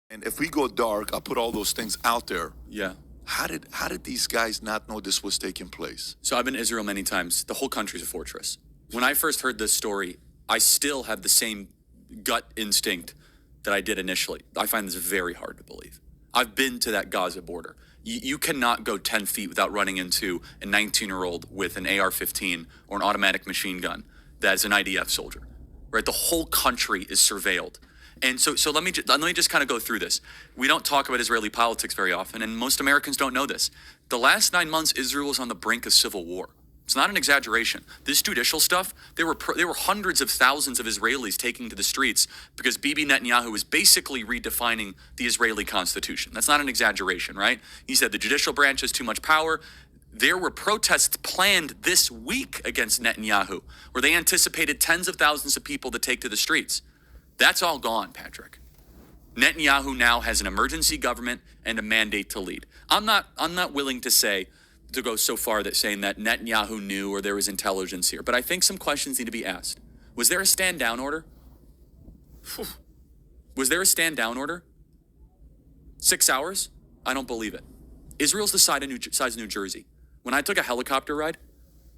And if we go dark, I'll put all those things out there. Yeah. How did these guys not know this was taking place? So I've been to Israel many times. The whole country's a fortress. When I first heard this story, I still have the same gut instinct that I did initially. I find this very hard to believe. I've been to that Gaza border. You cannot go 10 feet without running into a 19-year-old with an AR-15 or an automatic machine gun that is an IDF soldier, right? The whole country is surveilled. And so let me just kind of go through this. We don't talk about Israeli politics very often, and most Americans don't know this. The last 9 months, Israel was on the brink of civil war. It's not an exaggeration. This judicial stuff, there were hundreds of thousands of Israelis taking to the streets because Bibi Netanyahu was basically redefining the Israeli constitution. That's not an exaggeration, right? He said the judicial branch has too much power. There were protests planned this week against Netanyahu, where they anticipated tens of thousands of people to take to the streets. That's all gone, Patrick. Netanyahu now has an emergency government and a mandate to lead. I'm not willing to go so far that saying that Netanyahu knew or there was intelligence here, but I think some questions need to be asked. Was there a stand down order? Was there a stand down order? 6 hours? I don't believe it. Israel's the size of New Jersey. When I took a helicopter ride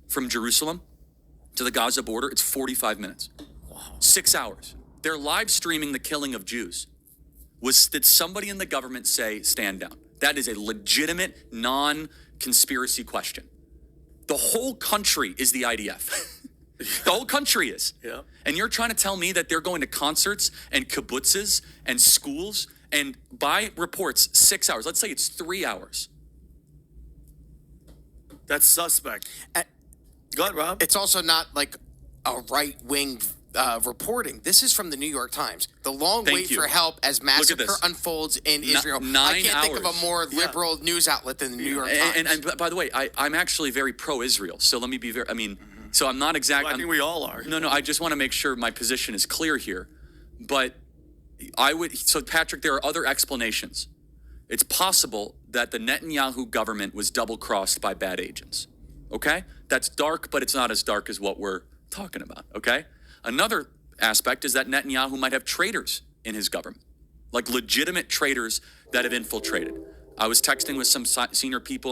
from Jerusalem to the Gaza border, it's 45 minutes. Wow. 6 hours. They're live streaming the killing of Jews. Did somebody in the government say stand down? That is a legitimate, non-conspiracy question. The whole country is the IDF. The whole country is. Yeah. And you're trying to tell me that they're going to concerts and kibbutzes and schools and by reports 6 hours. Let's say it's 3 hours. That's suspect. Go ahead, Rob. It's also not like a right-wing reporting. This is from the New York Times. The long wait for help as massacre unfolds in Israel. 9 I can't hours. think of a more liberal news outlet than the New York Times. And by the way, I'm actually very pro-Israel. So let me be very, so I'm not exactly. Well, I think we all are. No, I just want to make sure my position is clear here. But so Patrick, there are other explanations. It's possible that the Netanyahu government was double-crossed by bad agents. Okay? That's dark, but it's not as dark as what we're talking about. Okay? Another aspect is that Netanyahu might have traitors in his government, like legitimate traitors that have infiltrated. I was texting with some senior people